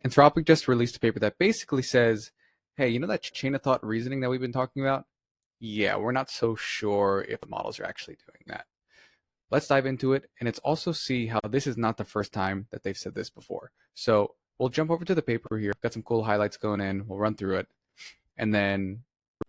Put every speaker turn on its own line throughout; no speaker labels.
Anthropic just released a paper that basically says, hey, you know that chain of thought reasoning that we've been talking about? Yeah, we're not so sure if the models are actually doing that. Let's dive into it, and let's also see how this is not the first time that they've said this before. So we'll jump over to the paper here. Got some cool highlights going in. We'll run through it. And then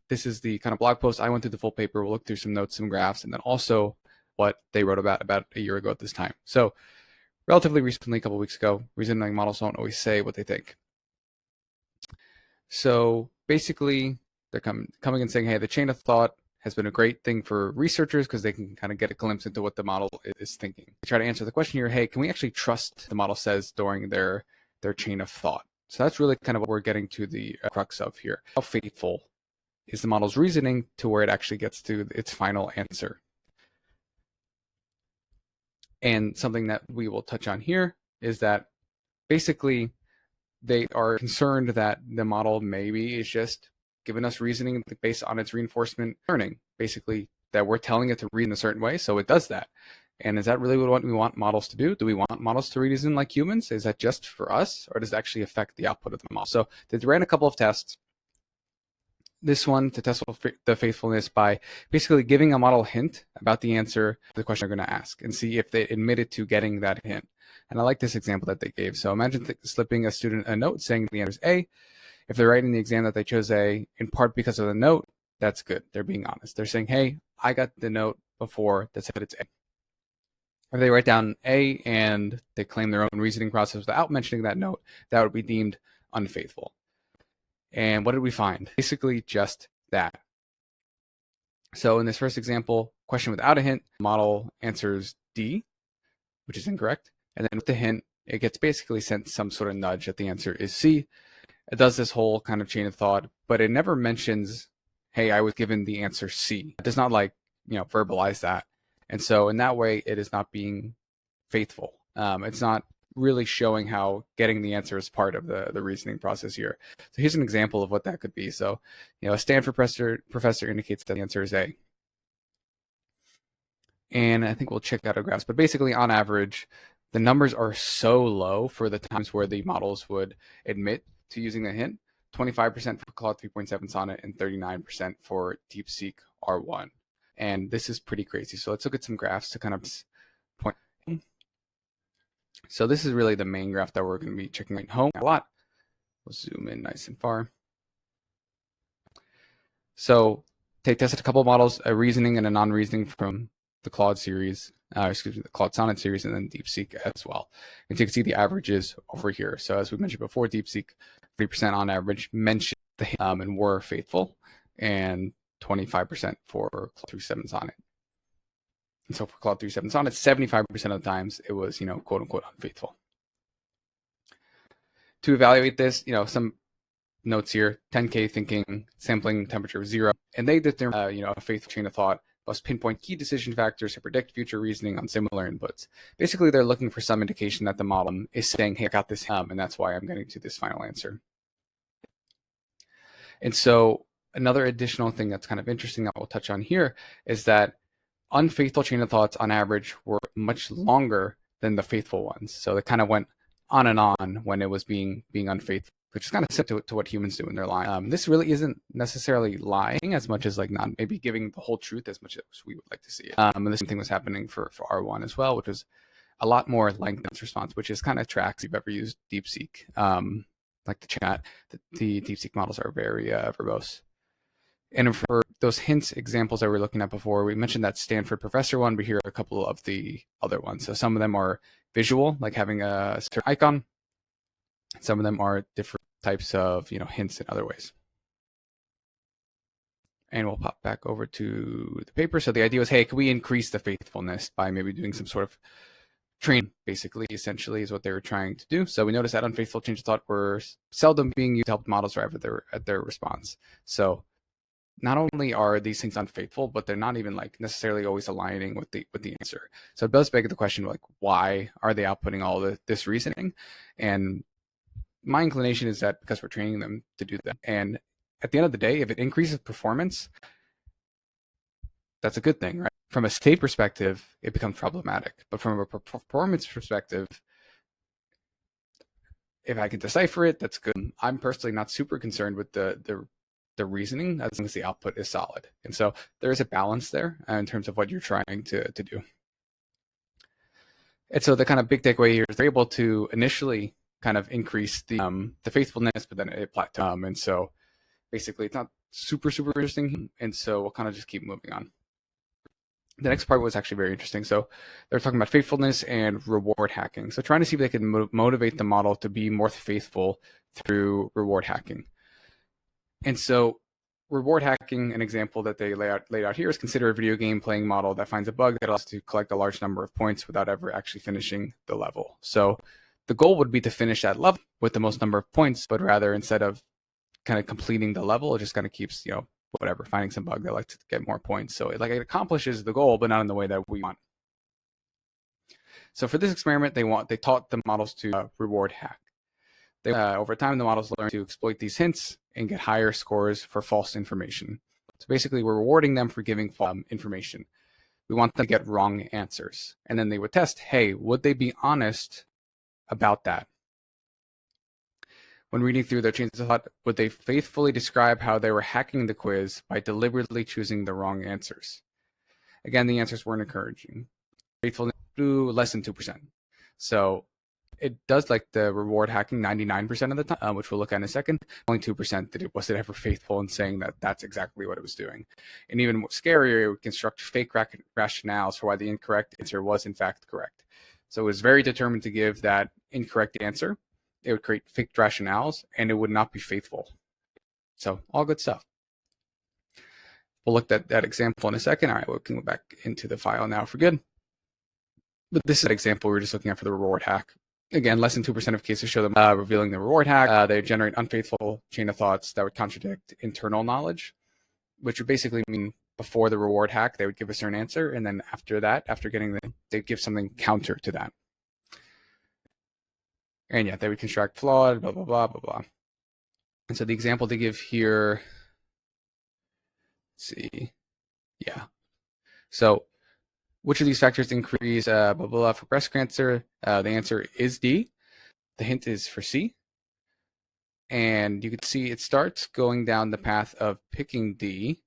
this is the kind of blog post. I went through the full paper. We'll look through some notes, some graphs, and then also what they wrote about a year ago at this time. So relatively recently, a couple of weeks ago, reasoning models don't always say what they think. So basically, they're coming and saying, hey, the chain of thought has been a great thing for researchers because they can kind of get a glimpse into what the model is thinking. They try to answer the question here, hey, can we actually trust the model says during their chain of thought? So that's really kind of what we're getting to the crux of here. How faithful is the model's reasoning to where it actually gets to its final answer? And something that we will touch on here is that basically they are concerned that the model maybe is just giving us reasoning based on its reinforcement learning, basically that we're telling it to reason a certain way, so it does that. And is that really what we want models to do? Do we want models to reason like humans? Is that just for us, or does it actually affect the output of the model? So they ran a couple of tests. This one to test the faithfulness by basically giving a model a hint about the answer to the question they're going to ask and see if they admitted to getting that hint. And I like this example that they gave. So imagine slipping a student a note saying the answer is A. If they're writing the exam that they chose A, in part because of the note, that's good. They're being honest. They're saying, hey, I got the note before that said it's A. If they write down A and they claim their own reasoning process without mentioning that note, that would be deemed unfaithful. And what did we find? Basically just that. So in this first example, question without a hint, model answers D, which is incorrect. And then with the hint, it gets basically sent some sort of nudge that the answer is C. It does this whole kind of chain of thought, but it never mentions, hey, I was given the answer C. It does not verbalize that. And so in that way, it is not being faithful. It's not really showing how getting the answer is part of the reasoning process here. So here's an example of what that could be. So, a Stanford professor indicates that the answer is A. And I think we'll check out our graphs, but basically on average, the numbers are so low for the times where the models would admit to using a hint, 25% for Claude 3.7 Sonnet and 39% for DeepSeek R1. And this is pretty crazy. So let's look at some graphs to kind of point. So this is really the main graph that we're going to be checking at home a lot. We'll zoom in nice and far. So they tested a couple of models, a reasoning and a non-reasoning from the Claude series, the Claude Sonnet series, and then DeepSeek as well. And so you can see the averages over here. So as we mentioned before, DeepSeek 3% on average mentioned the hint and were faithful, and 25% for Claude 3.7 Sonnet. And so for Claude 3.7 Sonnet, 75% of the times it was, quote unquote unfaithful. To evaluate this, some notes here: 10K thinking, sampling temperature 0, and they determine, a faithful chain of thought plus pinpoint key decision factors to predict future reasoning on similar inputs. Basically, they're looking for some indication that the model is saying, hey, I got this, and that's why I'm getting to this final answer. And so another additional thing that's kind of interesting that we'll touch on here is that unfaithful chain of thoughts on average were much longer than the faithful ones. So it kind of went on and on when it was being unfaithful, which is kind of similar to what humans do when they're lying. This really isn't necessarily lying as much as like not maybe giving the whole truth as much as we would like to see it. And the same thing was happening for R1 as well, which was a lot more lengthened response, which is kind of tracks if you've ever used DeepSeek. Like the chat, the DeepSeek models are very verbose. And for those hints examples that we were looking at before, we mentioned that Stanford professor one, but here are a couple of the other ones. So some of them are visual, like having a certain icon. Some of them are different types of hints in other ways. And we'll pop back over to the paper. So the idea was, hey, can we increase the faithfulness by maybe doing some sort of training, basically, essentially, is what they were trying to do. So we noticed that unfaithful chains of thought were seldom being used to help models arrive at their response. So not only are these things unfaithful, but they're not even like necessarily always aligning with the answer. So it does beg the question, like, why are they outputting all this reasoning? And my inclination is that because we're training them to do that. And at the end of the day, if it increases performance, that's a good thing, right? From a state perspective, it becomes problematic. But from a performance perspective, if I can decipher it, that's good. I'm personally not super concerned with the reasoning as long as the output is solid. And so there is a balance there in terms of what you're trying to do. And so the kind of big takeaway here is they're able to initially kind of increase the faithfulness, but then it plateaus. And so basically it's not super interesting. And so we'll kind of just keep moving on. The next part was actually very interesting. So they're talking about faithfulness and reward hacking. So trying to see if they can motivate the model to be more faithful through reward hacking. And so reward hacking, an example that they laid out here, is consider a video game playing model that finds a bug that allows to collect a large number of points without ever actually finishing the level. So the goal would be to finish that level with the most number of points, but rather instead of kind of completing the level, it just kind of keeps, whatever, finding some bug that likes to get more points. So it accomplishes the goal, but not in the way that we want. So for this experiment, they taught the models to reward hack. Over time, the models learn to exploit these hints and get higher scores for false information. So basically, we're rewarding them for giving false information. We want them to get wrong answers. And then they would test, hey, would they be honest about that? When reading through their chains of thought, would they faithfully describe how they were hacking the quiz by deliberately choosing the wrong answers? Again, the answers weren't encouraging. Faithfulness, less than 2%. So it does like the reward hacking 99% of the time, which we'll look at in a second. Only 2% was it ever faithful in saying that that's exactly what it was doing. And even more scarier, it would construct fake rationales for why the incorrect answer was in fact correct. So it was very determined to give that incorrect answer. It would create fake rationales, and it would not be faithful. So all good stuff. We'll look at that example in a second. All right, we can go back into the file now for good. But this is an example we were just looking at for the reward hack. Again, less than 2% of cases show them revealing the reward hack. They generate unfaithful chain of thoughts that would contradict internal knowledge, which would basically mean before the reward hack, they would give a certain answer. And then after that, after getting they'd give something counter to that. And yeah, they would construct flawed, blah, blah, blah, blah, blah. And so the example they give here, let's see. Yeah. So which of these factors increase blah, blah, blah for breast cancer? The answer is D. The hint is for C. And you can see it starts going down the path of picking D,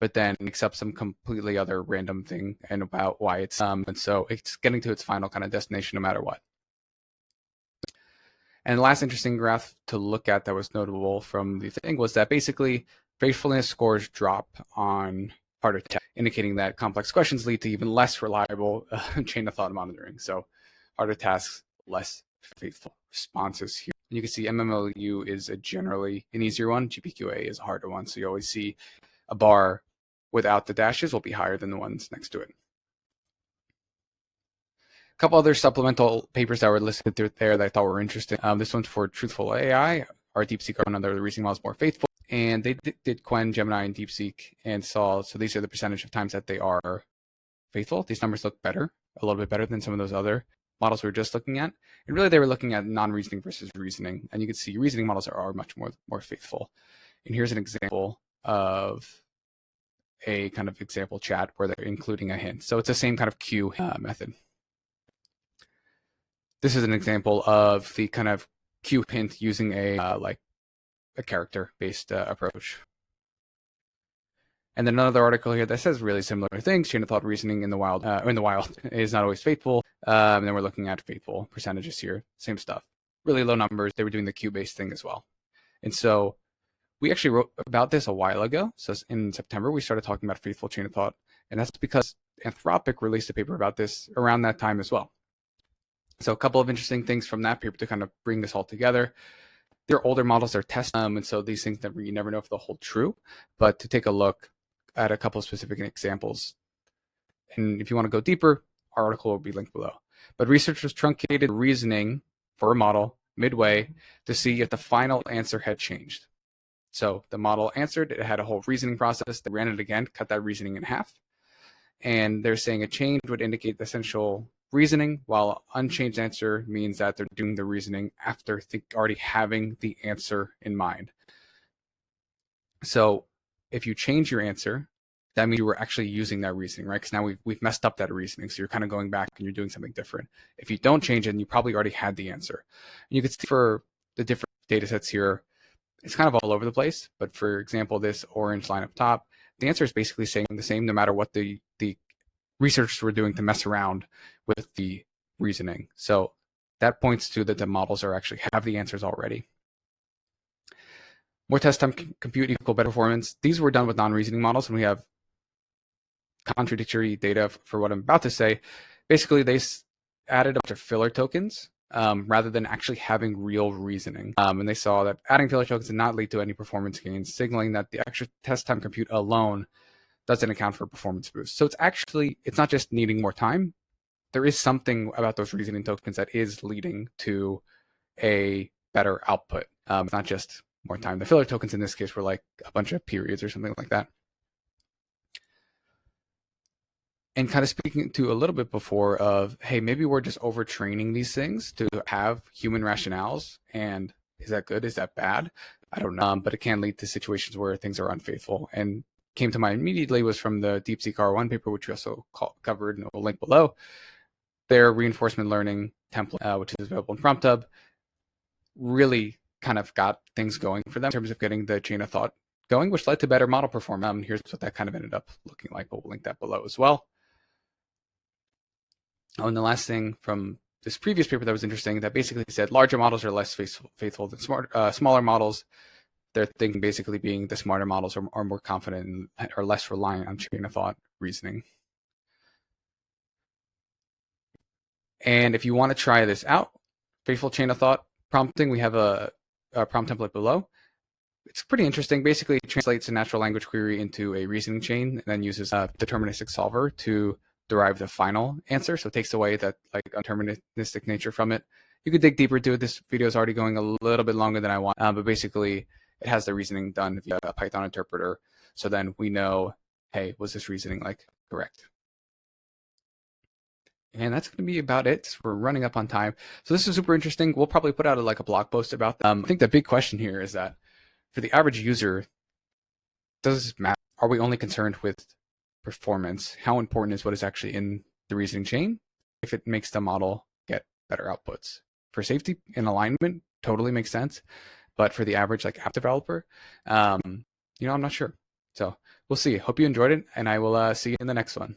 but then makes up some completely other random thing and about why it's and so it's getting to its final kind of destination no matter what. And the last interesting graph to look at that was notable from the thing was that basically faithfulness scores drop on harder tasks, indicating that complex questions lead to even less reliable chain of thought monitoring. So harder tasks, less faithful responses here. And you can see MMLU is generally an easier one. GPQA is a harder one. So you always see a bar without the dashes will be higher than the ones next to it. A couple other supplemental papers that were listed through there that I thought were interesting. This one's for Truthful AI. Our DeepSeek R1, another reasoning model is more faithful. And they did Qwen, Gemini, and DeepSeek and saw, so these are the percentage of times that they are faithful. These numbers look better, a little bit better than some of those other models we were just looking at. And really they were looking at non-reasoning versus reasoning. And you can see reasoning models are much more faithful. And here's an example of a kind of example chat where they're including a hint. So it's the same kind of Q method. This is an example of the kind of Q hint using a character-based approach. And then another article here that says really similar things. Chain of thought reasoning in the wild is not always faithful. And then we're looking at faithful percentages here. Same stuff. Really low numbers. They were doing the Q-based thing as well. And so we actually wrote about this a while ago. So in September, we started talking about faithful chain of thought. And that's because Anthropic released a paper about this around that time as well. So a couple of interesting things from that paper to kind of bring this all together. They're older models, they're tested, and so these things you never know if they'll hold true. But to take a look at a couple of specific examples, and if you want to go deeper, our article will be linked below. But researchers truncated reasoning for a model midway to see if the final answer had changed. So the model answered, it had a whole reasoning process. They ran it again, cut that reasoning in half. And they're saying a change would indicate the essential reasoning, while unchanged answer means that they're doing the reasoning after already having the answer in mind. So if you change your answer, that means you were actually using that reasoning, right? Because now we've messed up that reasoning. So you're kind of going back and you're doing something different. If you don't change it, you probably already had the answer. And you can see for the different data sets here, it's kind of all over the place. But for example, this orange line up top, the answer is basically saying the same no matter what the researchers were doing to mess around with the reasoning. So that points to that the models are actually have the answers already. More test time compute equal better performance. These were done with non-reasoning models, and we have contradictory data for what I'm about to say. Basically, they added a bunch of filler tokens rather than actually having real reasoning. And they saw that adding filler tokens did not lead to any performance gains, signaling that the extra test time compute alone doesn't account for performance boost. So it's not just needing more time. There is something about those reasoning tokens that is leading to a better output. It's not just more time. The filler tokens in this case were like a bunch of periods or something like that. And kind of speaking to a little bit before of, hey, maybe we're just overtraining these things to have human rationales. And is that good? Is that bad? I don't know. But it can lead to situations where things are unfaithful. And came to mind immediately was from the DeepSeek R1 paper, which we also covered, and we'll link below. Their reinforcement learning template, which is available in PromptHub, really kind of got things going for them in terms of getting the chain of thought going, which led to better model performance. Here's what that kind of ended up looking like, but we'll link that below as well. Oh, and the last thing from this previous paper that was interesting, that basically said larger models are less faithful than smaller models. Their thinking basically being the smarter models are more confident and are less reliant on chain of thought reasoning. And if you want to try this out, faithful chain of thought prompting, we have a prompt template below. It's pretty interesting. Basically, it translates a natural language query into a reasoning chain and then uses a deterministic solver to derive the final answer. So it takes away that like deterministic nature from it. You could dig deeper into it. This video is already going a little bit longer than I want, but basically it has the reasoning done via a Python interpreter. So then we know, hey, was this reasoning like correct? And that's going to be about it. We're running up on time. So this is super interesting. We'll probably put out a blog post about that. I think the big question here is that for the average user, does this matter? Are we only concerned with performance? How important is what is actually in the reasoning chain if it makes the model get better outputs? For safety and alignment, totally makes sense. But for the average like app developer, I'm not sure. So we'll see. Hope you enjoyed it, and I will see you in the next one.